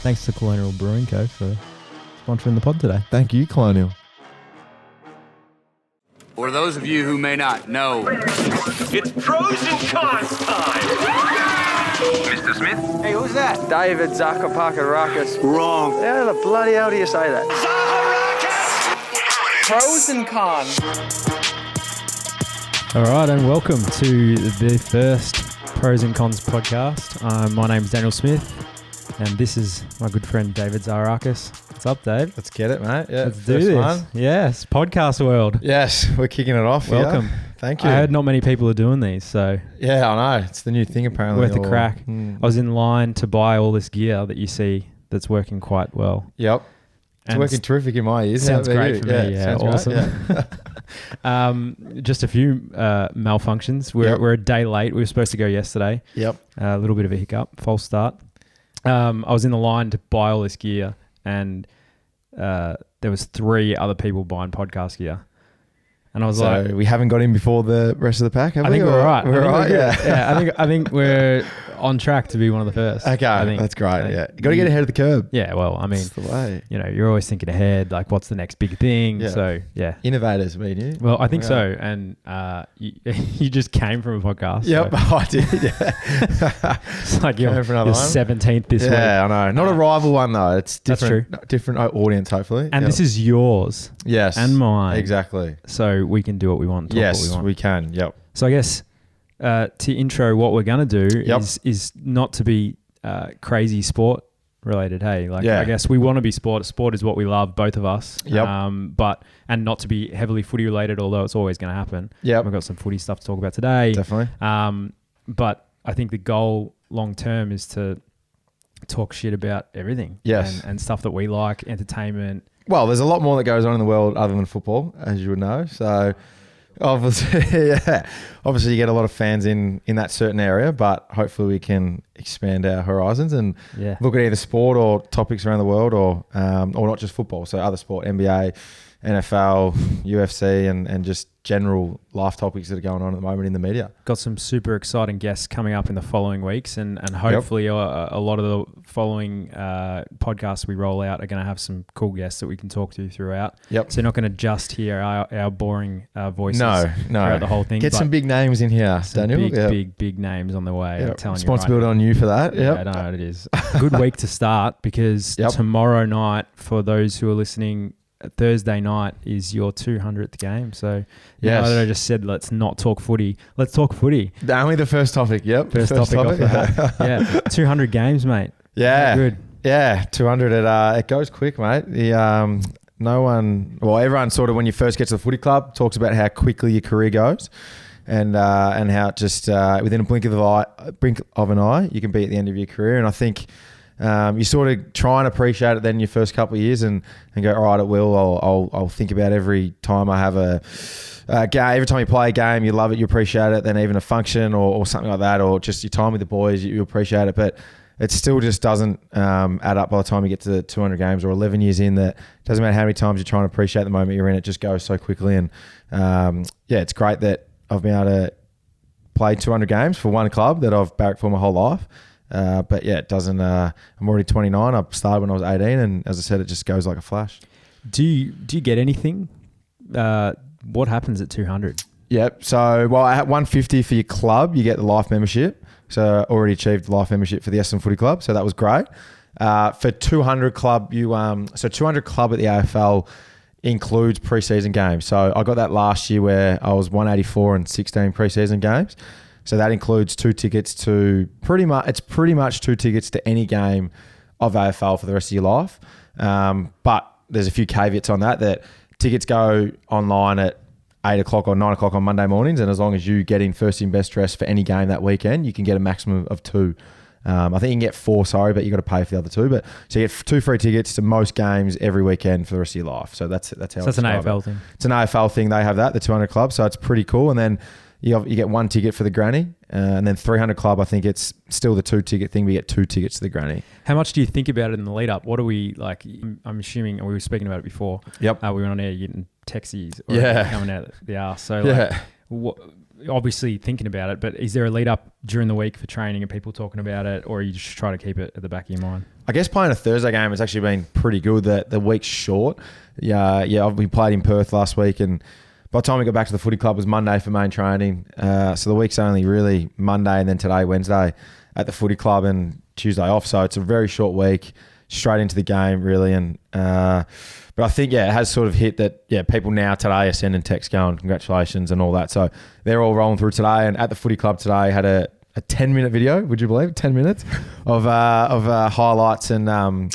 Thanks to Colonial Brewing Co. for sponsoring the pod today. Thank you, Colonial. For those of you who may not know, It's pros and cons time! Mr. Smith? Hey, who's that? David Zaharakis. Wrong. How the bloody hell do you say that? Zaharakis! Pros and cons. All right, and welcome to the first Pros and Cons podcast. My name's Daniel Smith, and this is my good friend David Zaharakis. What's up, Dave? Let's get it, mate. Yeah, Let's do this. one. Yes, podcast world. Yes, we're kicking it off. Welcome. Here. Thank you. I heard not many people are doing these, so Yeah, I know. It's the new thing apparently. worth a crack. I was in line to buy all this gear that you see that's working quite well. Yep. It's And working terrific in my ears. sounds How about great you? for me. Yeah, sounds awesome. Great, yeah. Just a few malfunctions. We're a day late. We were supposed to go yesterday. Yep. A little bit of a hiccup, false start. I was in the line to buy all this gear, and there was 3 other people buying podcast gear, and I was So like, we haven't got in before the rest of the pack, have I we? think we're all right. We're all right, yeah. Yeah, I think we're on track to be one of the first. Okay, I think. that's great. Yeah, you got to get ahead of the curve. Yeah, well, I mean, That's the way. you're always thinking ahead, like what's the next big thing. Yeah. So yeah. Innovators, me and you. Well, I think Yeah. so, and you just came from a podcast. Yep, so I did. Yeah. it's like you're Came for another one. 17th this week. Yeah, I know. Not a rival one though. It's That's different. Different audience, hopefully. And Yep. this is yours yes and mine. Exactly. So we can do what we want. Talk what Yes, we want. we can. Yep. So I guess to intro what we're going to do Yep. is not to be crazy sport related. Hey, like Yeah. I guess we want to be sport. Sport is what we love, both of us. Yep. And not to be heavily footy related, although it's always going to happen. Yep. We've got some footy stuff to talk about today. Definitely. But I think the goal long term is to talk shit about everything. Yes. And stuff that we like, entertainment. Well, there's a lot more that goes on in the world other than football, as you would know. So, obviously, obviously, you get a lot of fans in that certain area, but hopefully, we can expand our horizons and Yeah. look at either sport or topics around the world, or not just football. So, other sport, NBA, NFL, UFC, and just general life topics that are going on at the moment in the media. Got some super exciting guests coming up in the following weeks, and hopefully a lot of the following podcasts we roll out are going to have some cool guests that we can talk to throughout. Yep. So you're not going to just hear our boring voices No. throughout the whole thing. Get but some big names in here, some Daniel. big names on the way. Yep. I'm telling Responsibility you right on you for that. now. Yeah, I Yep. don't know what it is. Good week to start because Yep. tomorrow night, for those who are listening, Thursday night is your 200th game. So Yes. now that I just said let's not talk footy, let's talk footy. Only the first topic. Yep. First topic off the hat. Yeah, 200 games, mate. Yeah. Good. Yeah, 200. It goes quick, mate. Everyone sort of, when you first get to the footy club, talks about how quickly your career goes, and how it just within a blink of an eye, you can be at the end of your career. And I think you sort of try and appreciate it then your first couple of years, and go, all right, it will. I'll think about every time I have a game. Every time you play a game, you love it, you appreciate it. Then even a function or something like that, or just your time with the boys, you appreciate it. But it still just doesn't add up by the time you get to the 200 games or 11 years in. That doesn't matter how many times you're trying to appreciate the moment you're in, it just goes so quickly. And it's great that I've been able to play 200 games for one club that I've barracked for my whole life. But yeah, it doesn't. I'm already 29. I started when I was 18, and as I said, it just goes like a flash. Do you get anything? What happens at 200? Yep. So, at 150 for your club, you get the life membership. So, already achieved life membership for the Essendon Footy Club. So that was great. For 200 club, 200 club at the AFL includes preseason games. So I got that last year where I was 184 and 16 preseason games. So that includes 2 tickets to pretty much 2 tickets to any game of AFL for the rest of your life. But there's a few caveats on that tickets go online at 8 o'clock or 9 o'clock on Monday mornings. And as long as you get in first in best dress for any game that weekend, you can get a maximum of 2. I think you can get 4, but you got to pay for the other 2. But so you get 2 free tickets to most games every weekend for the rest of your life. So that's how. So that's an AFL thing. It's an AFL thing. They have that, the 200 club. So it's pretty cool. And then you get 1 ticket for the granny, and then 300 club. I think it's still the 2 ticket thing. We get 2 tickets to the granny. How much do you think about it in the lead up? What are we like? I'm assuming, and we were speaking about it before. Yep. We went on air getting taxis. Yeah. Coming out the arse. So Yeah. like, obviously thinking about it, but is there a lead up during the week for training and people talking about it, or you just try to keep it at the back of your mind? I guess playing a Thursday game has actually been pretty good. The week's short. We played in Perth last week, and by the time we got back to the footy club, it was Monday for main training. So the week's only really Monday and then today, Wednesday, at the footy club, and Tuesday off. So it's a very short week, straight into the game, really. And but I think, it has sort of hit that, people now today are sending texts going, congratulations and all that. So they're all rolling through today. And at the footy club today, had a 10-minute video, would you believe? 10 minutes of highlights and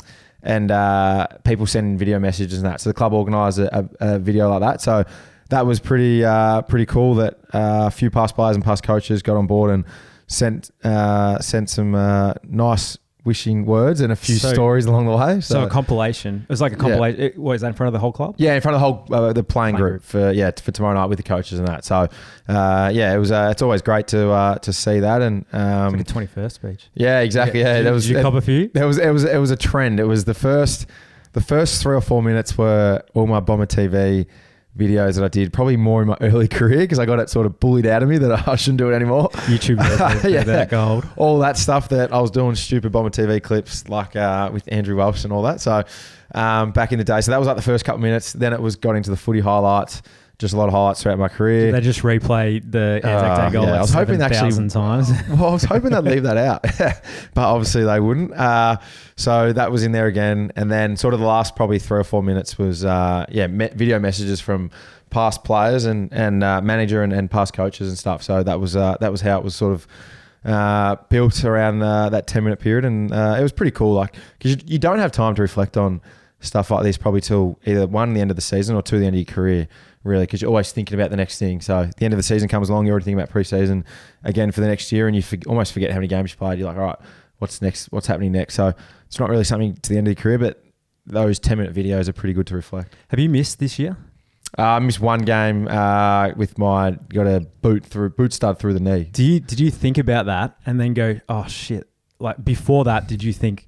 people sending video messages and that. So the club organised a video like that. So that was pretty cool that a few past players and past coaches got on board and sent some nice wishing words and a few stories along the way. So a compilation. It was like a compilation. Yeah. What, is that in front of the whole club? Yeah, in front of the whole the playing group for tomorrow night with the coaches and that. So it was. It's always great to see that. And it's like a 21st speech. Yeah, exactly. Yeah, did you cop a few? It was a trend. It was the first 3 or 4 minutes were all my Bomber TV videos that I did, probably more in my early career, because I got it sort of bullied out of me that I shouldn't do it anymore. YouTube, that gold. All that stuff that I was doing, stupid Bomber TV clips like with Andrew Welsh and all that. So back in the day, so that was like the first couple of minutes. Then it was got into the footy highlights. Just a lot of highlights throughout my career. Did they just replay the Anzac Day goal? I was hoping they actually times. Well, I was hoping they'd leave that out, but obviously they wouldn't. So that was in there again, and then sort of the last probably 3 or 4 minutes was video messages from past players and manager and past coaches and stuff. So that was how it was sort of built around that 10-minute period, and it was pretty cool. Like, because you don't have time to reflect on stuff like this probably till either one, the end of the season, or two, the end of your career, really, because you're always thinking about the next thing. So the end of the season comes along, you're already thinking about pre-season again for the next year, and you almost forget how many games you played. You're like, all right, what's next? What's happening next? So it's not really something to the end of your career, but those 10-minute videos are pretty good to reflect. Have you missed this year? I missed one game with got a boot stud through the knee. Did you think about that and then go, oh shit? Like before that, did you think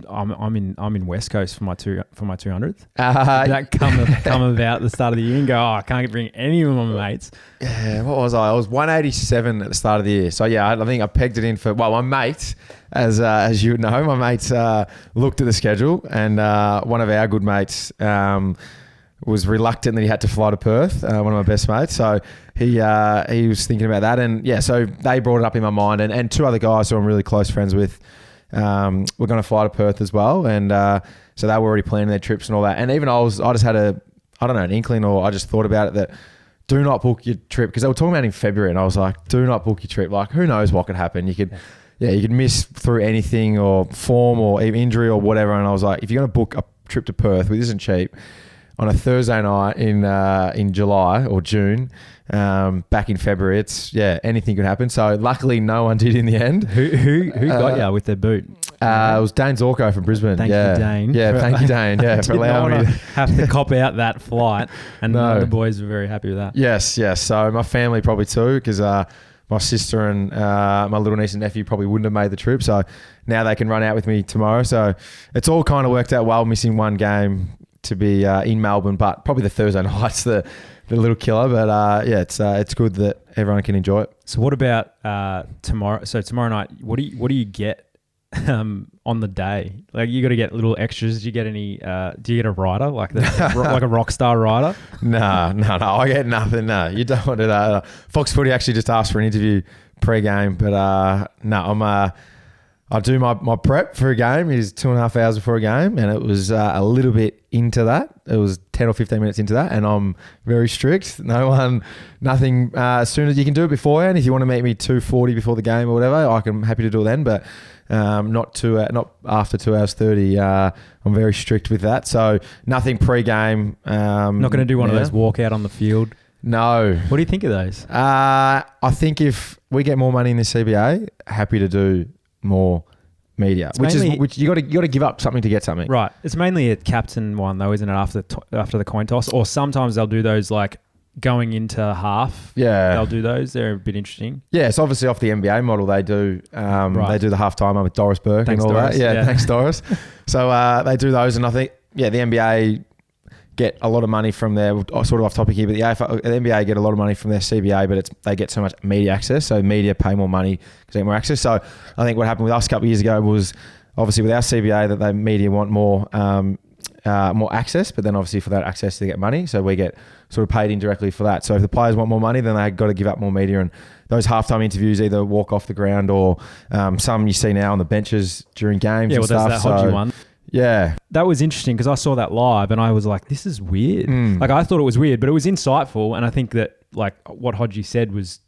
I'm in West Coast for my 200th? Did that come about the start of the year and go, oh, I can't bring any of my mates? Yeah, what was I? I was 187 at the start of the year. So yeah, I think I pegged it in for, well, my mate, as you would know, my mates looked at the schedule, and one of our good mates was reluctant that he had to fly to Perth, one of my best mates. So he was thinking about that, and so they brought it up in my mind, and two other guys who I'm really close friends with we're going to fly to Perth as well, and so they were already planning their trips and all that. And even I just had an inkling, or I just thought about it, that do not book your trip, because they were talking about it in February, and I was like, do not book your trip. Like, who knows what could happen? You could miss through anything, or form, or even injury, or whatever. And I was like, if you're going to book a trip to Perth, which isn't cheap, on a Thursday night in July or June, back in February, anything could happen. So luckily, no one did in the end. Who got you with their boot? It was Dane Zorko from Brisbane. Thank you, Dane. Yeah, thank you, Dane. Yeah, for allowing me to have to cop out that flight, and the boys were very happy with that. Yes. So my family probably too, because my sister and my little niece and nephew probably wouldn't have made the trip. So now they can run out with me tomorrow. So it's all kind of worked out well, missing one game to be in Melbourne, but probably the Thursday night's the little killer. But it's good that everyone can enjoy it. So what about tomorrow? So tomorrow night, what do you get on the day? Like, you got to get little extras. Do you get any? Do you get a rider like like a rock star rider? No, I get nothing. No, you don't want to do that. Fox Footy actually just asked for an interview pre-game, but no, I do my prep for a game is 2.5 hours before a game, and it was a little bit into that. It was 10 or 15 minutes into that, and I'm very strict. Nothing. As soon as you can do it beforehand, if you want to meet me 2:40 before the game or whatever, I'm happy to do it then. But not after 2 hours 30. I'm very strict with that. So nothing pre-game. Not going to do one of those walkout on the field. No. What do you think of those? I think if we get more money in the CBA, happy to do more media, which you got to give up something to get something. Right. It's mainly a captain one though, isn't it? After the coin toss, or sometimes they'll do those like going into half. Yeah, they'll do those. They're a bit interesting. Yeah, it's obviously off the NBA model. They do. They do the halftime with Doris Burke and all Doris. that. Yeah, thanks Doris. So they do those, and I think the NBA get a lot of money from their, sort of off topic here, but the NBA get a lot of money from their CBA, but they get so much media access. So media pay more money because they get more access. So I think what happened with us a couple of years ago was obviously with our CBA that the media want more access, but then obviously for that access they get money. So we get sort of paid indirectly for that. So if the players want more money, then they got to give up more media, and those halftime interviews either walk off the ground or some you see now on the benches during games. Yeah, and well, stuff. there's that Hodgie one. Yeah. That was interesting because I saw that live and I was like, this is weird. Like I thought it was weird, but it was insightful. And I think that like what Hodgie said was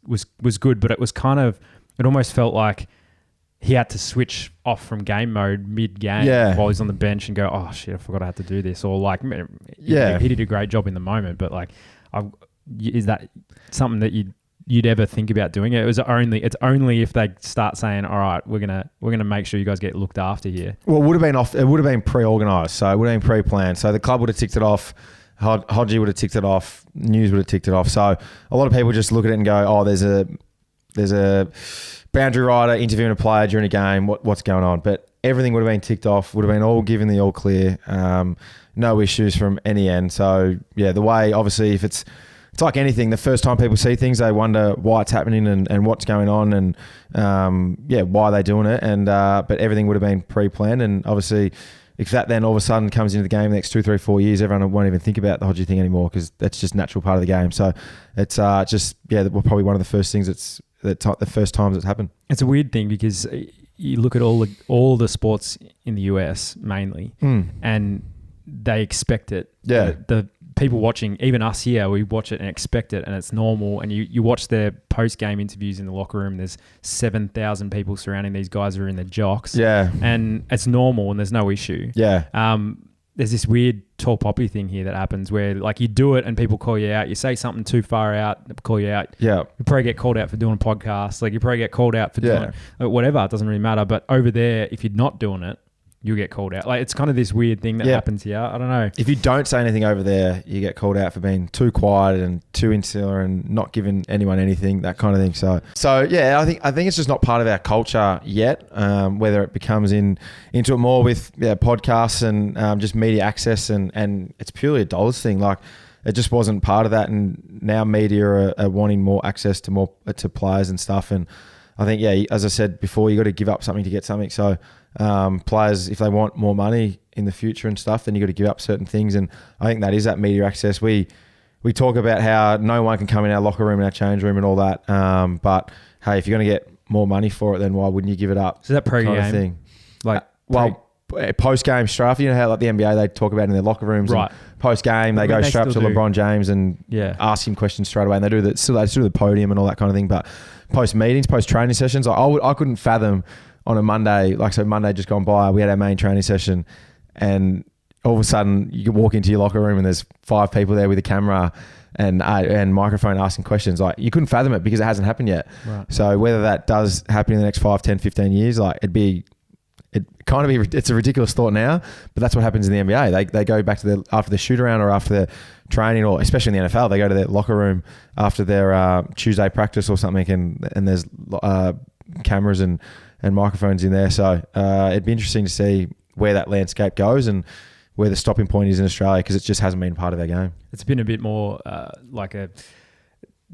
good, but it was kind of, it almost felt like he had to switch off from game mode mid-game while he's on the bench and go, oh shit, I forgot I had to do this. Or like, he did a great job in the moment, but like, is that something that you'd ever think about doing it? It's only if they start saying, all right, we're gonna make sure you guys get looked after here. Well, it would have been pre-organised, so it would have been pre-planned. So the club would have ticked it off, Hodgie would have ticked it off, News would have ticked it off. So a lot of people just look at it and go, oh, there's a boundary rider interviewing a player during a game, what's going on? But everything would have been ticked off, would have been all given the all clear, no issues from any end. So yeah, the way, obviously, if it's like anything, the first time people see things, they wonder why it's happening and what's going on and why they're doing it. And but everything would have been pre-planned. And obviously, if that then all of a sudden comes into the game the next 2, 3, 4 years, everyone won't even think about the Hodgie thing anymore because that's just a natural part of the game. So it's probably one of the first things the first times it's happened. It's a weird thing because you look at all the sports in the US mainly, and they expect it. Yeah. The people watching, even us here, we watch it and expect it, and it's normal. And you watch their post-game interviews in the locker room. There's 7,000 people surrounding these guys who are in their jocks. Yeah. And it's normal, and there's no issue. Yeah. There's this weird tall poppy thing here that happens where like you do it and people call you out. You say something too far out, they call you out. Yeah. You probably get called out for doing a podcast. Like you probably get called out for doing whatever. It doesn't really matter. But over there, if you're not doing it, you'll get called out. Like it's kind of this weird thing that happens here. I don't know. If you don't say anything over there, you get called out for being too quiet and too insular and not giving anyone anything, that kind of thing. So yeah, I think it's just not part of our culture yet. Whether it becomes into it more with podcasts and just media access and it's purely a dollars thing. Like it just wasn't part of that, and now media are wanting more access to players and stuff. And I think as I said before, you got to give up something to get something. So. Players, if they want more money in the future and stuff, then you got to give up certain things, and I think that is that media access. We talk about how no one can come in our locker room and our change room and all that, but hey, if you're going to get more money for it, then why wouldn't you give it up? So that pre-game kind of thing, like post game straight after, you know how like the NBA they talk about in their locker rooms, right? Post game they go straight up to LeBron James and ask him questions straight away, and they do the podium and all that kind of thing. But post meetings, post training sessions, I couldn't fathom. On a Monday, Monday just gone by, we had our main training session, and all of a sudden you can walk into your locker room and there's 5 people there with a camera and microphone asking questions. Like you couldn't fathom it because it hasn't happened yet. Right. So whether that does happen in the next 5, 10, 15 years, like it's a ridiculous thought now, but that's what happens in the NBA. They go back to after the shoot around or after the training, or especially in the NFL, they go to their locker room after their Tuesday practice or something, and there's cameras and microphones in there. So it'd be interesting to see where that landscape goes and where the stopping point is in Australia, because it just hasn't been part of our game. It's been a bit more like a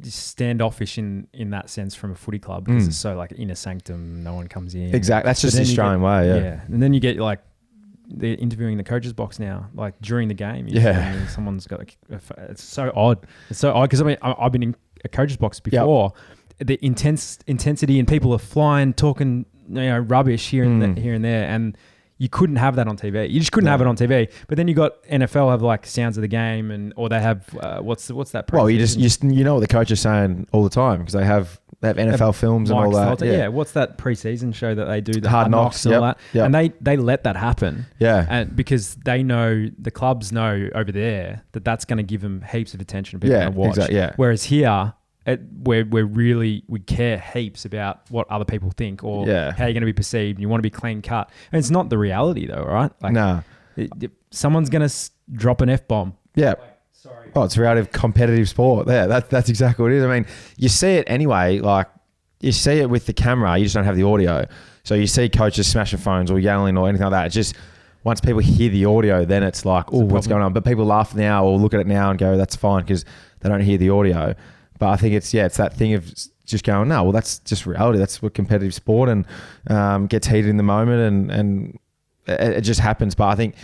standoffish in that sense from a footy club, because it's so like inner sanctum, no one comes in. Exactly. That's just the Australian way, yeah. And then you get like they're interviewing the coaches box now, like during the game. Someone's got it's so odd. It's so odd because I've been in a coaches box before. Yep. The intensity and people are flying, talking rubbish here and there, and you couldn't have that on TV. You just couldn't have it on TV. But then you got NFL have like sounds of the game, or they have what's that? Well, you know what the coach is saying all the time, because they have NFL films and all that. Yeah. What's that preseason show that they do? The Hard Knocks and all that. Yep. And they let that happen. Yeah. And because they know, the clubs know over there that's going to give them heaps of attention. People to watch. Exactly. Yeah. Whereas here, we care heaps about what other people think or how you're going to be perceived, and you want to be clean cut. And it's not the reality though, right? Like, no. Someone's going to drop an F-bomb. Yeah. Sorry. Oh, it's a reality of competitive sport. Yeah, that's exactly what it is. I mean, you see it anyway. Like you see it with the camera, you just don't have the audio. So you see coaches smashing phones or yelling or anything like that. It's just once people hear the audio, then it's like, oh, what's going on? But people laugh now or look at it now and go, that's fine because they don't hear the audio. But I think it's that thing of just going, no, well, that's just reality. That's what competitive sport and gets heated in the moment and it just happens. But I think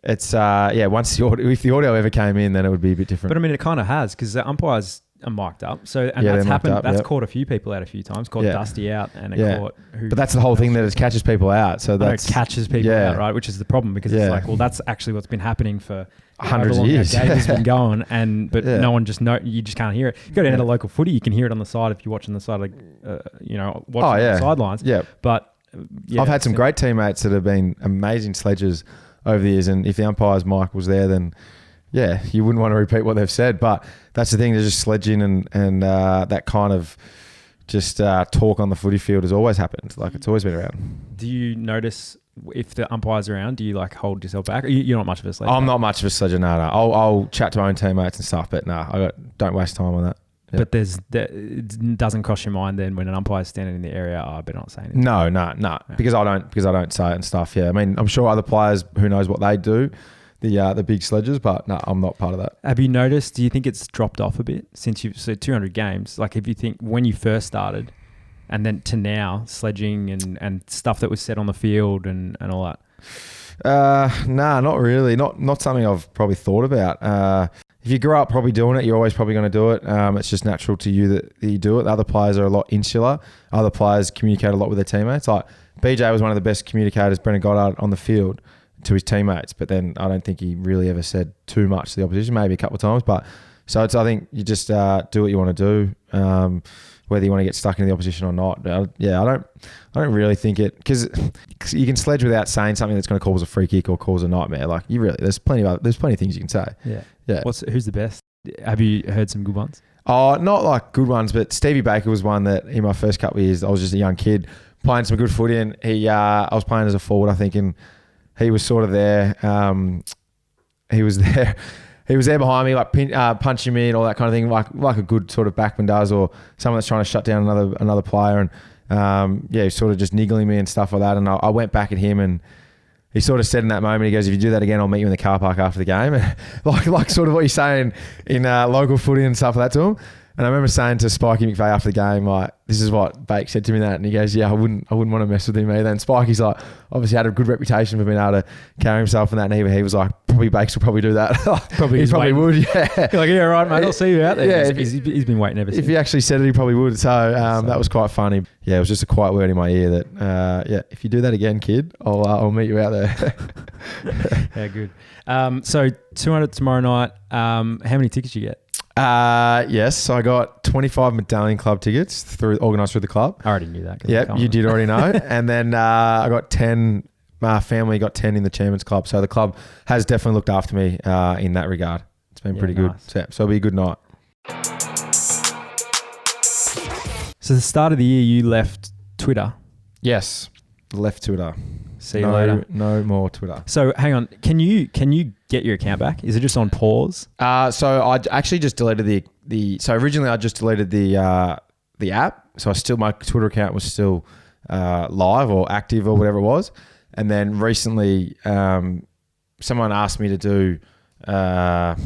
it's, once if the audio ever came in, then it would be a bit different. But I mean, it kind of has because the umpires are mic'd up. So, and that's happened. That's caught a few people out a few times. Caught Dusty out and it caught who. But that's the whole thing that it catches people out. So that catches people out, right? Which is the problem because it's like, well, that's actually what's been happening for hundreds of years. Game has been going, but no one you just can't hear it. You go down to local footy, you can hear it on the side if you're watching the side, watching on the sidelines. Yeah, but I've had some great teammates that have been amazing sledgers over the years, and if the umpire's mic was there, then you wouldn't want to repeat what they've said. But that's the thing, there's just sledging and that kind of just talk on the footy field has always happened. Like it's always been around. Do you notice if the umpire's around, do you like hold yourself back? You're not much of a sledger. I'm not much of a sledger, no. I'll chat to my own teammates and stuff, but don't waste time on that. Yep. But it doesn't cross your mind then when an umpire's standing in the area, I better not say anything. No, because I don't say it and stuff. Yeah, I mean, I'm sure other players, who knows what they do, the big sledgers, but no, I'm not part of that. Have you noticed? Do you think it's dropped off a bit since you've 200 games? Like, if you think when you first started, and then to now, sledging and stuff that was said on the field and all that. Nah, not really. Not something I've probably thought about. If you grew up probably doing it, you're always probably going to do it. It's just natural to you that you do it. Other players are a lot insular. Other players communicate a lot with their teammates. Like BJ was one of the best communicators, Brendan Goddard, on the field to his teammates. But then I don't think he really ever said too much to the opposition, maybe a couple of times. But so I think you just do what you want to do. Whether you want to get stuck into the opposition or not. I don't really think it, because you can sledge without saying something that's going to cause a free kick or cause a nightmare. Like there's plenty of things you can say. Yeah. Who's the best? Have you heard some good ones? Oh, not like good ones, but Stevie Baker was one that in my first couple of years, I was just a young kid playing some good footy, and I was playing as a forward, I think, and he was sort of there. He was there. He was there behind me, like punching me and all that kind of thing, like a good sort of backman does, or someone that's trying to shut down another player, and he was sort of just niggling me and stuff like that. And I went back at him, and he sort of said in that moment, he goes, "If you do that again, I'll meet you in the car park after the game." like sort of what you're saying in local footy and stuff like that to him. And I remember saying to Spikey McVeigh after the game, like, this is what Bake said to me that. And he goes, yeah, I wouldn't want to mess with him either. And Spikey's like, obviously had a good reputation for being able to carry himself in that. And he was like, probably Bakes will probably do that. He probably would, yeah. You're like, yeah, right, mate, I'll see you out there. Yeah, he's been waiting ever since. If he actually said it, he probably would. So that was quite funny. Yeah, it was just a quiet word in my ear that, if you do that again, kid, I'll meet you out there. Yeah, good. So 200 tomorrow night. How many tickets you get? Yes, so I got 25 Medallion Club tickets organised through the club. I already knew that. Yep, you did already know. And then I got 10, my family got 10 in the Chairman's Club. So the club has definitely looked after me in that regard. It's been pretty good. So it'll be a good night. So the start of the year, you left Twitter. Yes, left Twitter. See you later. No more Twitter. So hang on, can you get your account back? Is it just on pause? So I actually just deleted so originally I just deleted the app. So my Twitter account was still live or active or whatever it was. And then recently someone asked me to do an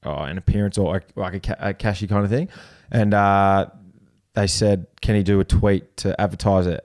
appearance or like a cashy kind of thing. And they said, can he do a tweet to advertise it?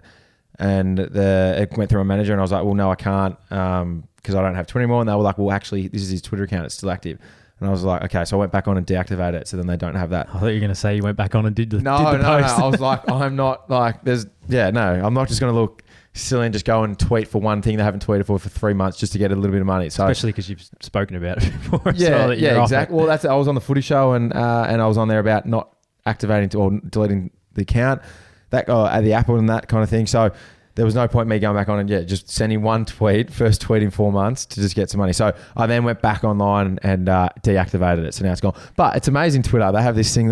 And it went through my manager, and I was like, well, no, I can't because I don't have Twitter anymore. And they were like, well, actually, this is his Twitter account. It's still active. And I was like, okay. So I went back on and deactivated it. So then they don't have that. I thought you were going to say you went back on and did the post. No. I was like, I'm not like, I'm not just going to look silly and just go and tweet for one thing they haven't tweeted for 3 months just to get a little bit of money. So especially because you've spoken about it before. Yeah, exactly. Well, I was on the footy show and I was on there about not activating or deleting the account. That the Apple and that kind of thing. So there was no point me going back on and just sending one first tweet in 4 months to just get some money. So I then went back online and deactivated it. So now it's gone. But it's amazing, Twitter. They have this thing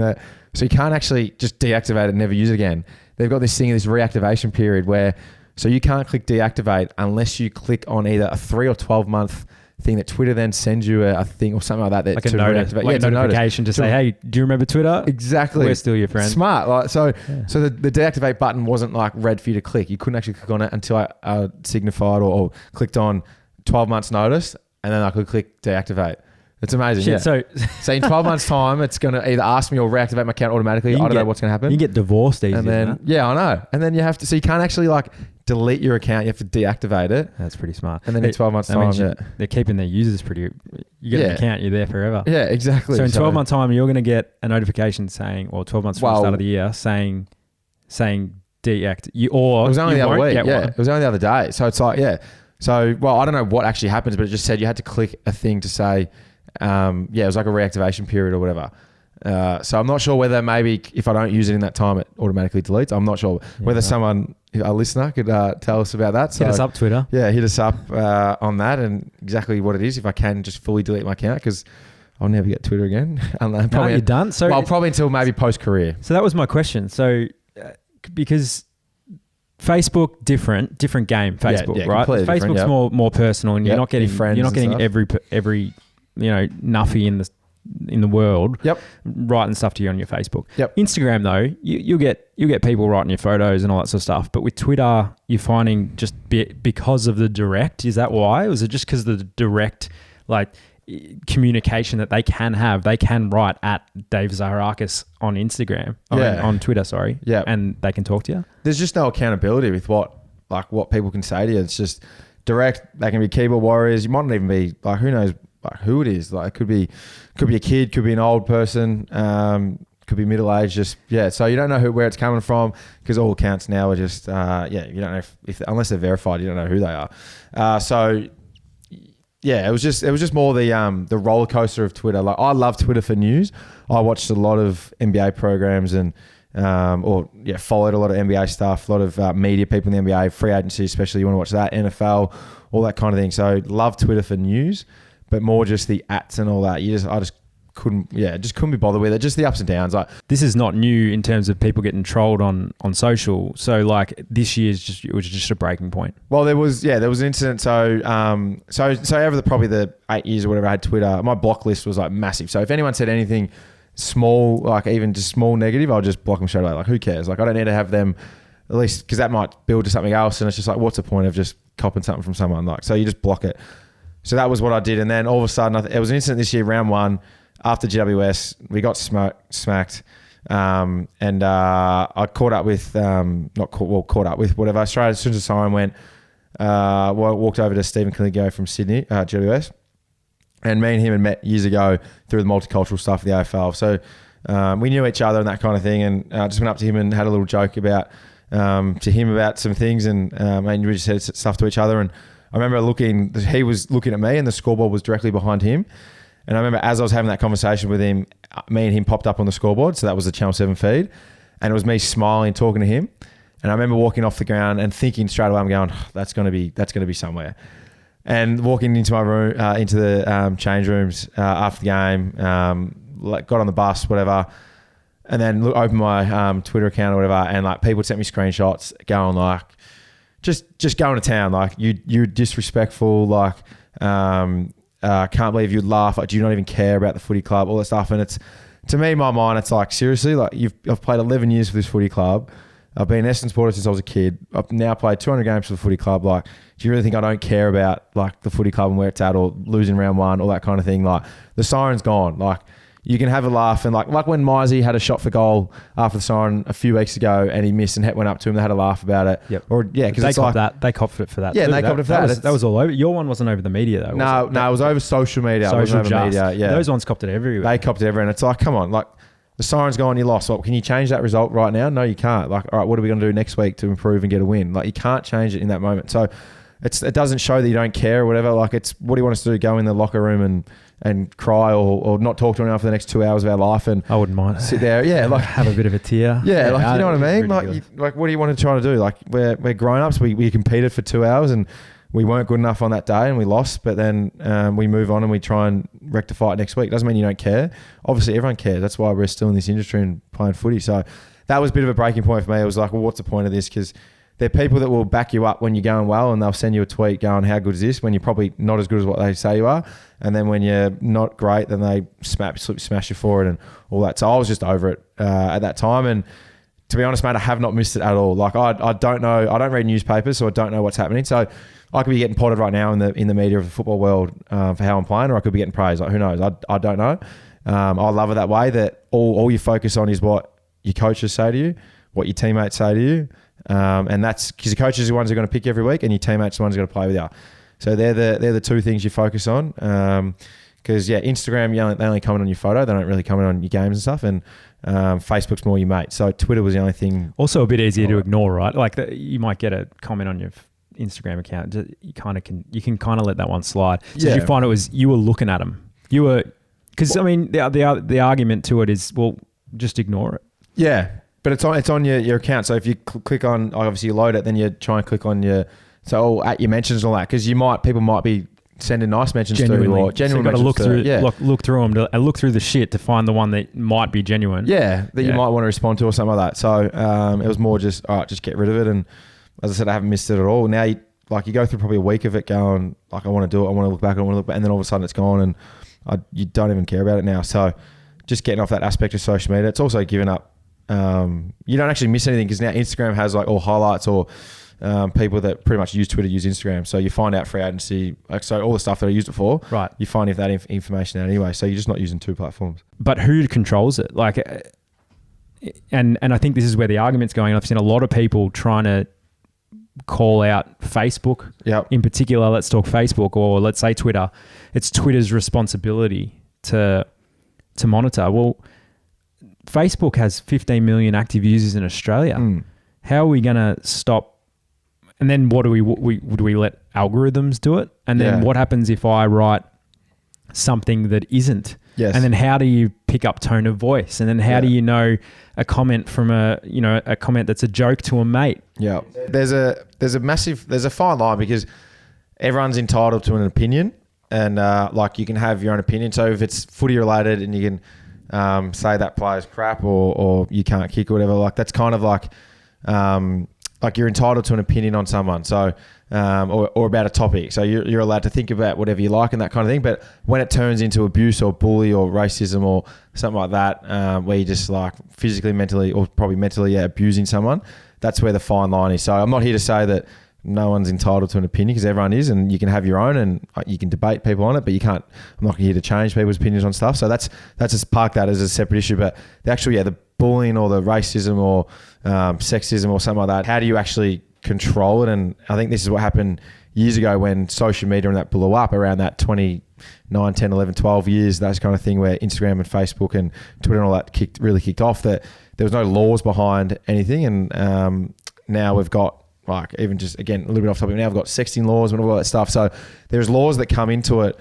so you can't actually just deactivate it and never use it again. They've got this thing, this reactivation period so you can't click deactivate unless you click on either a 3 or 12 month thing that Twitter then sends you a thing or something like that. Like a notification to say, hey, do you remember Twitter? Exactly. We're still your friend. Smart. So the deactivate button wasn't like red for you to click. You couldn't actually click on it until I signified or clicked on 12 months notice, and then I could click deactivate. It's amazing. Shit, Yeah. So in 12 months time, it's going to either ask me or reactivate my account automatically. I don't know what's going to happen. You can get divorced easy. And then, yeah, I know. And then you have to, so you can't actually like delete your account. You have to deactivate it. That's pretty smart. And then in 12 months time, they're keeping their users pretty, you get an account, you're there forever. Yeah, exactly. So in 12 months time, you're going to get a notification saying, or 12 months from the start of the year saying deact. It was only the other week. Yeah. One. It was only the other day. So it's like, yeah. So, well, I don't know what actually happens, but it just said you had to click a thing to say, it was like a reactivation period or whatever. So I'm not sure whether maybe if I don't use it in that time, it automatically deletes. I'm not sure whether someone, a listener, could tell us about that. So, hit us up, Twitter. Yeah, hit us up on that and exactly what it is. If I can just fully delete my account, because I'll never get Twitter again. Probably you're done. So probably until maybe post-career. So that was my question. So because Facebook, different game. Facebook, right? Facebook's more personal, and you're not getting friends. You're not getting every nuffy in the world writing stuff to you on your Facebook. Instagram though, you'll get people writing your photos and all that sort of stuff. But with Twitter, you're finding just because of the direct. Is that why? Was it just because of the direct communication that they can have? They can write at Dave Zaharakis on Instagram, on Twitter, sorry. Yeah, and they can talk to you. There's just no accountability with what people can say to you. It's just direct. They can be keyboard warriors. You might not even be who knows who it is. It could be a kid, could be an old person, could be middle aged. So you don't know where it's coming from, because all accounts now are just you don't know if unless they're verified, you don't know who they are. It was just more the roller coaster of Twitter. I love Twitter for news. I watched a lot of NBA programs and followed a lot of NBA stuff, a lot of media people in the NBA, free agency especially. You want to watch that, NFL, all that kind of thing. So love Twitter for news, but more just the ats and all that. I just couldn't be bothered with it. Just the ups and downs. This is not new in terms of people getting trolled on social. So this year's it was just a breaking point. Well, there was an incident. So over probably the 8 years or whatever I had Twitter, my block list was massive. So if anyone said anything small, even just small negative, I'll just block them straight away. Who cares? I don't need to have them, at least because that might build to something else. And it's just what's the point of just copying something from someone? So you just block it. So that was what I did. And then all of a sudden, it was an incident this year, round 1. After GWS, we got smacked, and I caught up with whatever. Straight as soon as the siren went, walked over to Stephen Caligo from Sydney, GWS, and me and him had met years ago through the multicultural stuff of the AFL. So we knew each other and that kind of thing, and I just went up to him and had a little joke about some things, and we just said stuff to each other. And I remember he was looking at me, and the scoreboard was directly behind him. And I remember as I was having that conversation with him, me and him popped up on the scoreboard. So that was the Channel 7 feed. And it was me smiling, talking to him. And I remember walking off the ground and thinking straight away, I'm going, that's going to be somewhere. And walking into my room, into the change rooms after the game, got on the bus, whatever. And then opened my Twitter account or whatever. And people sent me screenshots going just going to town. You're disrespectful. Can't believe you'd laugh. Do you not even care about the footy club? All that stuff. And it's, to me, in my mind, it's seriously, I've played 11 years for this footy club. I've been an Essendon supporter since I was a kid. I've now played 200 games for the footy club. Do you really think I don't care about the footy club and where it's at, or losing round 1, all that kind of thing? The siren's gone. You can have a laugh, and like when Mizey had a shot for goal after the siren a few weeks ago and he missed and Het went up to him, they had a laugh about it. Yep. Because they copped that. They copped it for that. Yeah, they copped it for that. That was all over. Your one wasn't over the media though. No, it was over social media. Social media. Yeah, those ones copped it everywhere. They copped it everywhere, and it's come on, the siren's gone, you lost. Can you change that result right now? No, you can't. All right, what are we going to do next week to improve and get a win? You can't change it in that moment. So it doesn't show that you don't care or whatever. It's, what do you want us to do? Go in the locker room and cry or not talk to anyone for the next 2 hours of our life? And I wouldn't mind. Sit there, have a bit of a tear. Yeah, you know what I mean? What do you want to try to do? We're grown-ups. We competed for 2 hours and we weren't good enough on that day and we lost, but then we move on and we try and rectify it next week. Doesn't mean you don't care. Obviously, everyone cares. That's why we're still in this industry and playing footy. So that was a bit of a breaking point for me. It was what's the point of this? Because they're people that will back you up when you're going well, and they'll send you a tweet going, how good is this? When you're probably not as good as what they say you are. And then when you're not great, then they smash you for it and all that. So I was just over it at that time. And to be honest, mate, I have not missed it at all. Like I don't know. I don't read newspapers, so I don't know what's happening. So I could be getting potted right now in the media of the football world for how I'm playing, or I could be getting praise. Like who knows? I don't know. I love it that way, that all you focus on is what your coaches say to you, what your teammates say to you, and that's because your coaches are the ones who are going to pick you every week, and your teammates are the ones who are going to play with you. So they're the two things you focus on. Because Instagram, they only comment on your photo. They don't really comment on your games and stuff. And Facebook's more your mate. So Twitter was the only thing. Also a bit easier to ignore, right? Like you might get a comment on your Instagram account. You can kind of let that one slide. So did you find it was you were looking at them? You were, because I mean the argument to it is, well, just ignore it. Yeah, but it's on your account. So if you click on, obviously you load it, then you try and click on at your mentions and all that, because people might be sending nice mentions genuinely. or genuine so mentions. Look through them and look through the shit to find the one that might be genuine. Yeah, that you might want to respond to or something like that. So it was more just, all right, just get rid of it. And as I said, I haven't missed it at all. Now you go through probably a week of it going, like, I want to do it, I want to look back, and then all of a sudden it's gone and you don't even care about it now. So just getting off that aspect of social media. It's also giving up. You don't actually miss anything because now Instagram has like all highlights or people that pretty much use Twitter use Instagram. So you find out free agency, so all the stuff that I used it for, right? You find if that information out anyway. So you're just not using two platforms. But who controls it? Like, and I think this is where the argument's going. I've seen a lot of people trying to call out Facebook. Yep. In particular, let's talk Facebook, or let's say Twitter. It's Twitter's responsibility to monitor. Well, Facebook has 15 million active users in Australia. How are we going to stop? And then what do we let algorithms do it? And then what happens if I write something that isn't? Yes. And then how do you pick up tone of voice? And then how do you know a comment from a comment that's a joke to a mate? Yeah. There's a fine line because everyone's entitled to an opinion, and like you can have your own opinion. So if it's footy related and you can say that player's crap or you can't kick or whatever, like that's kind of like you're entitled to an opinion on someone, so or about a topic. So you're allowed to think about whatever you like and that kind of thing. But when it turns into abuse or bully or racism or something like that, where you just like physically, mentally, or probably mentally abusing someone, that's where the fine line is. So I'm not here to say that no one's entitled to an opinion, because everyone is, and you can have your own and you can debate people on it, but you can't. I'm not here to change people's opinions on stuff. So that's just park that as a separate issue. But the actual the bullying or the racism or sexism or something like that, how do you actually control it? And I think this is what happened years ago when social media and that blew up around that 29, 10, 11, 12 years, that kind of thing, where Instagram and Facebook and Twitter and all that really kicked off, that there was no laws behind anything. And now we've got, like, even just, again, a little bit off topic, now we've got sexting laws and all that stuff. So there's laws that come into it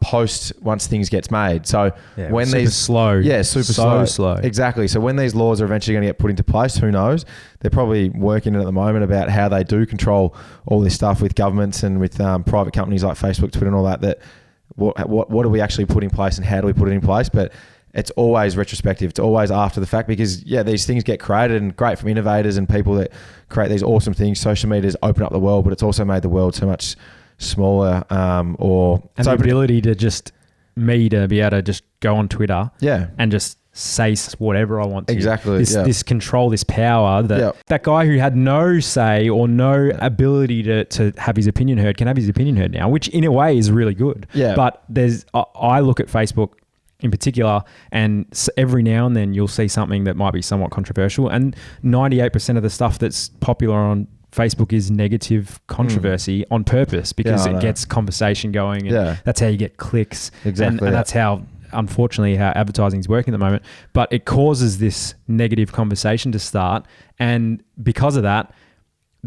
post once things gets made. So when super slow. Super slow. Exactly. So when these laws are eventually going to get put into place, who knows? They're probably working at the moment about how they do control all this stuff with governments and with private companies like Facebook, Twitter and all that, what do we actually put in place and how do we put it in place? But it's always retrospective. It's always after the fact, because these things get created, and great from innovators and people that create these awesome things. Social media's opened up the world, but it's also made the world so much smaller. And the ability to be able to just go on Twitter and just say whatever I want to. Exactly. This control, this power that guy who had no say or no ability to have his opinion heard can have his opinion heard now, which in a way is really good. Yeah. But I look at Facebook in particular, and every now and then you'll see something that might be somewhat controversial, and 98% of the stuff that's popular on Facebook is negative controversy on purpose, because it gets conversation going, and that's how you get clicks. Exactly. And that's how, unfortunately, how advertising is working at the moment. But it causes this negative conversation to start, and because of that,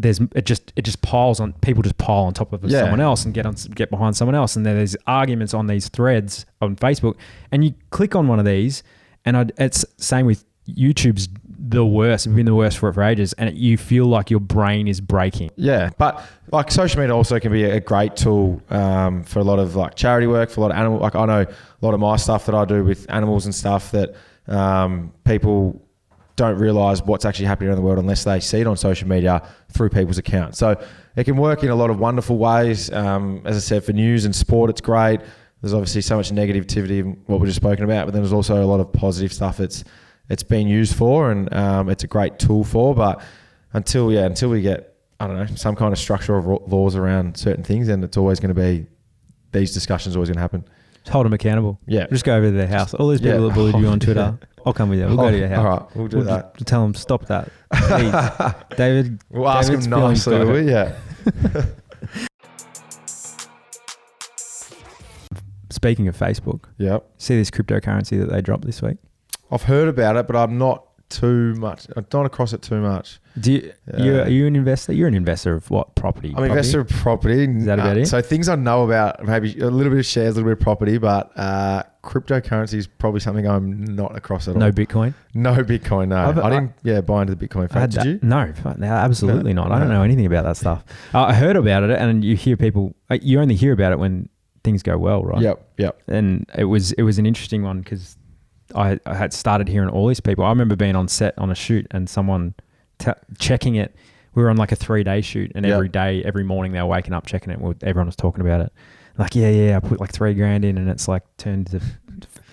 it just piles on. People just pile on top of someone else and get behind someone else, and then there's arguments on these threads on Facebook. And you click on one of these, and it's same with YouTube's the worst. It's been the worst for it for ages, and you feel like your brain is breaking. Yeah, but like social media also can be a great tool for a lot of like charity work, for a lot of animal. Like I know a lot of my stuff that I do with animals and stuff that people don't realise what's actually happening around the world unless they see it on social media through people's accounts. So it can work in a lot of wonderful ways. As I said, for news and sport, it's great. There's obviously so much negativity in what we've just spoken about, but then there's also a lot of positive stuff. It's it's been used for, and it's a great tool for. But until we get, I don't know, some kind of structure of laws around certain things, and it's always going to be, these discussions are always going to happen. Just hold them accountable. Yeah. Just go over to their house. All these people that bullied you on Twitter, I'll come with you. We'll go to your house. All right, we'll do that. Tell them, stop that. Please. David. We'll ask David's them nicely, will we? Yeah. Speaking of Facebook, Yep. see this cryptocurrency that they dropped this week? I've heard about it, but I'm not across it too much. Are you an investor? You're an investor of what? Property? I'm an investor of property. Is that about it? So things I know about, maybe a little bit of shares, a little bit of property, but cryptocurrency is probably something I'm not across at all. No Bitcoin? No Bitcoin, no. I didn't buy into the Bitcoin phase. Did you? No, absolutely not. I don't know anything about that stuff. I heard about it, and you hear people, you only hear about it when things go well, right? Yep. And it was an interesting one because I had started hearing all these people. I remember being on set on a shoot and someone checking it. We were on like a 3-day shoot, and every morning they were waking up checking it. Everyone was talking about it. Like, I put like $3,000 in, and it's like turned to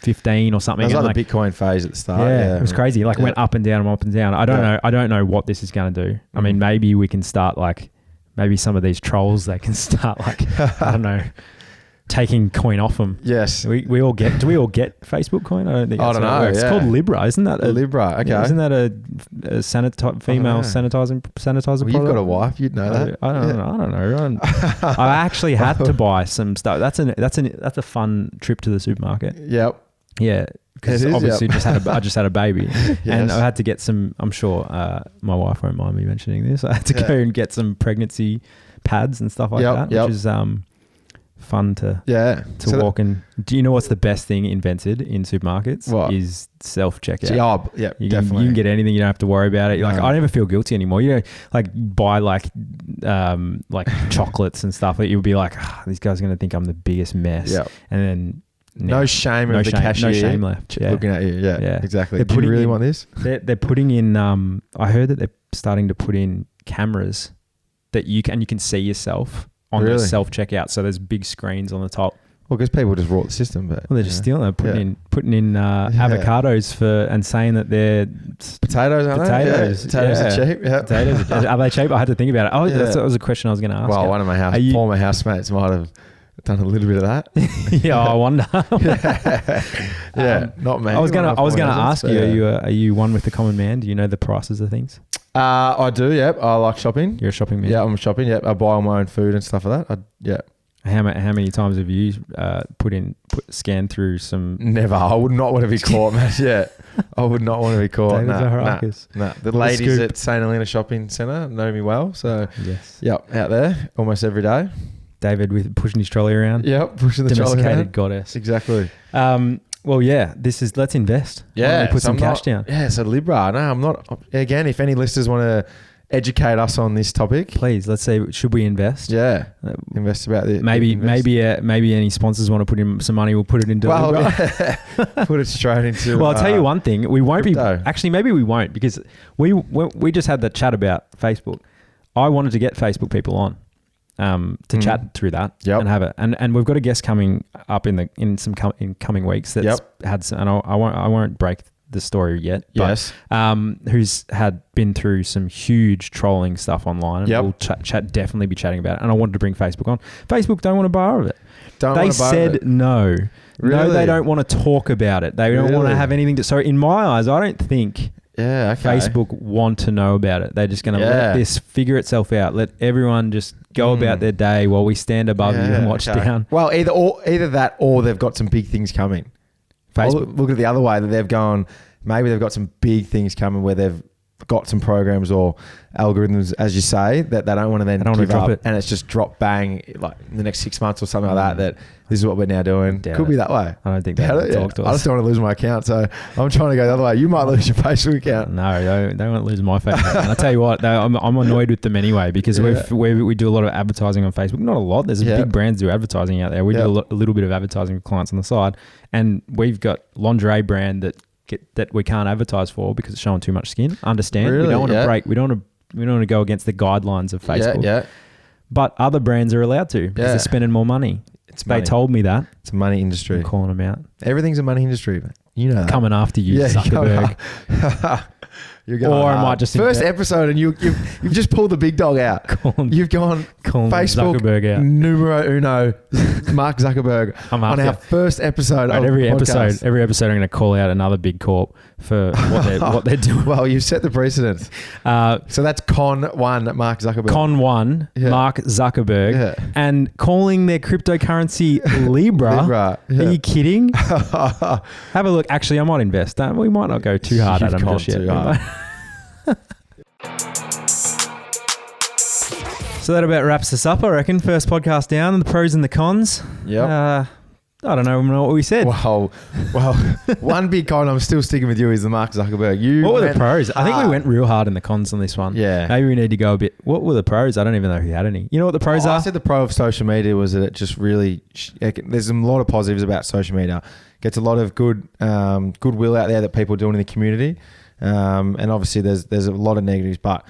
15 or something. It was like the Bitcoin phase at the start. Yeah, it was crazy. Like went up and down and up and down. I don't know what this is going to do. I mean, maybe we can start maybe some of these trolls, they can start I don't know, taking coin off them. Yes. Do we all get Facebook coin? I don't think that's I don't how it know. works. It's called Libra, isn't that? Libra, okay. Isn't that a female sanitizer Well, you've got a wife, you'd know that. I don't know. I actually had to buy some stuff. That's a fun trip to the supermarket. Yep. Yeah, because obviously I just had a baby, and I had to get some. I'm sure my wife won't mind me mentioning this. I had to go and get some pregnancy pads and stuff like that, which is fun to walk in. Do you know what's the best thing invented in supermarkets? What? Is self-checkout. Definitely. You can get anything. You don't have to worry about it. You're I never feel guilty anymore. You know, buy chocolates and stuff. You'll be like, this guy's going to think I'm the biggest mess. Yep. And then no shame of the cashier. No shame left. Yeah. Looking at you. Yeah. Exactly. Do you really want this? They're putting in. I heard that they're starting to put in cameras that you can see yourself on the self checkout. So there's big screens on the top. Well, because people just rot the system, but they're just stealing. They're putting in avocados and saying that they're potatoes. Potatoes. Potatoes are cheap. Yeah. Potatoes are they cheap? I had to think about it. That was a question I was going to ask. Well, one of my former housemates might have done a little bit of that. I wonder. Not me. I was going to ask you. Are you one with the common man? Do you know the prices of things? I do. Yep. I like shopping. You're a shopping man. Yeah, I'm shopping. Yep. I buy all my own food and stuff like that. How many times have you scanned through some? Never. I would not want to be caught, man. Yeah. I would not want to be caught. David Zaharakis. No. The ladies at St. Helena Shopping Centre know me well. So, yes. Yep. Out there almost every day. David with pushing his trolley around. Yep. Pushing the trolley around. Domesticated goddess. Exactly. Well, let's invest. Yeah. Put some cash down. Yeah. So Libra. No, I'm not. Again, if any listeners want to educate us on this topic, please. Let's say, should we invest? Yeah, invest about it. Maybe any sponsors want to put in some money. We'll put it into. Put it straight into. Well, I'll tell you one thing. We won't crypto. be. Actually, maybe we won't, because we just had that chat about Facebook. I wanted to get Facebook people on to chat through that and have it. And we've got a guest coming up in coming weeks that's had some, and I won't break the story yet, but who's been through some huge trolling stuff online, and we'll definitely be chatting about it. And I wanted to bring Facebook on. Facebook don't want to bar of it. They said no. Really? No, they don't want to talk about it. They don't want to have anything to. So in my eyes, I don't think Facebook want to know about it. They're just going to let this figure itself out. Let everyone just go about their day while we stand above you and watch down. Well, either that, or they've got some big things coming. Facebook. Look at it the other way, that they've gone, maybe they've got some big things coming where they've got some programs or algorithms, as you say, that they don't want to then give up, and it's just drop bang like in the next 6 months or something like that this is what we're now doing. Could be that way. I don't think they talk to us. I just don't want to lose my account, so I'm trying to go the other way. You might lose your Facebook account. No, they won't lose my Facebook account. And I tell you what, I'm annoyed with them anyway, because we do a lot of advertising on Facebook. Not a lot. There's big brands do advertising out there. We do a little bit of advertising with clients on the side, and we've got lingerie brand that we can't advertise for because it's showing too much skin. Understand? Really? We don't want to break. We don't want to go against the guidelines of Facebook. Yeah. But other brands are allowed to because they're spending more money. They told me that. It's a money industry. I'm calling them out. Everything's a money industry. You know that. Coming after you, Zuckerberg. You're going Or I hard. might just first episode, and you've just pulled the big dog out. You've gone Facebook Zuckerberg out. numero uno, Mark Zuckerberg I'm on our first episode of every the podcast. Every episode, I'm going to call out another big corp for what they're doing. Well, you've set the precedent. So that's Con 1, Mark Zuckerberg. Con 1, Mark Zuckerberg, and calling their cryptocurrency Libra. Libra, yeah. Are you kidding? Have a look. Actually, I might invest. We might not go too hard at them just yet. Too hard. So that about wraps us up, I reckon. First podcast down, the pros and the cons. Yep. I don't know what we said. Well, one big con I'm still sticking with you is the Mark Zuckerberg. What were the pros? I think we went real hard in the cons on this one. Yeah. Maybe we need to go a bit. What were the pros? I don't even know if you had any. You know what the pros are? I said the pro of social media was that it just really, there's a lot of positives about social media. Gets a lot of goodwill out there that people are doing in the community. And obviously there's a lot of negatives, but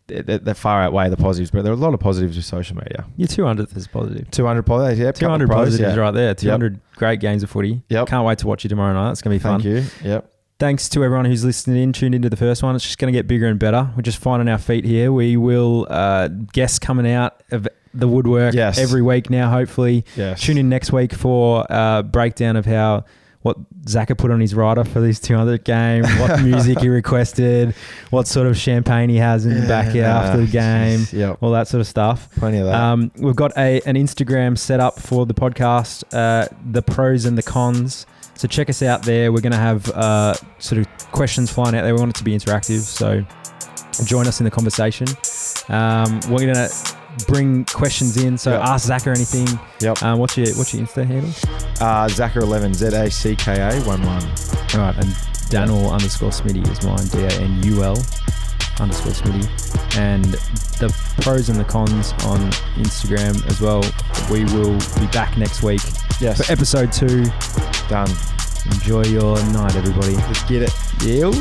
they far outweigh the positives. But there are a lot of positives with social media. Your 200th is positive. 200 positives, yeah. 200 positives right there. 200 great games of footy. Yep. Can't wait to watch you tomorrow night. It's going to be fun. Thank you. Yep. Thanks to everyone who's tuned into the first one. It's just going to get bigger and better. We're just finding our feet here. We will guests coming out of the woodwork every week now, hopefully. Yes. Tune in next week for a breakdown of what Zaka put on his rider for this 200 game, what music he requested, what sort of champagne he has in the back after the game, all that sort of stuff. Plenty of that. We've got an Instagram set up for the podcast, the pros and the cons. So check us out there. We're going to have sort of questions flying out there. We want it to be interactive, so join us in the conversation. We're going to bring questions in, so ask Zaka anything. Yep. What's your Insta handle? Zaka11, ZACKA11. All right, and Danul_Smitty is mine, DANUL_Smitty. And the pros and the cons on Instagram as well. We will be back next week for episode 2. Done. Enjoy your night, everybody. Let's get it. Yeah.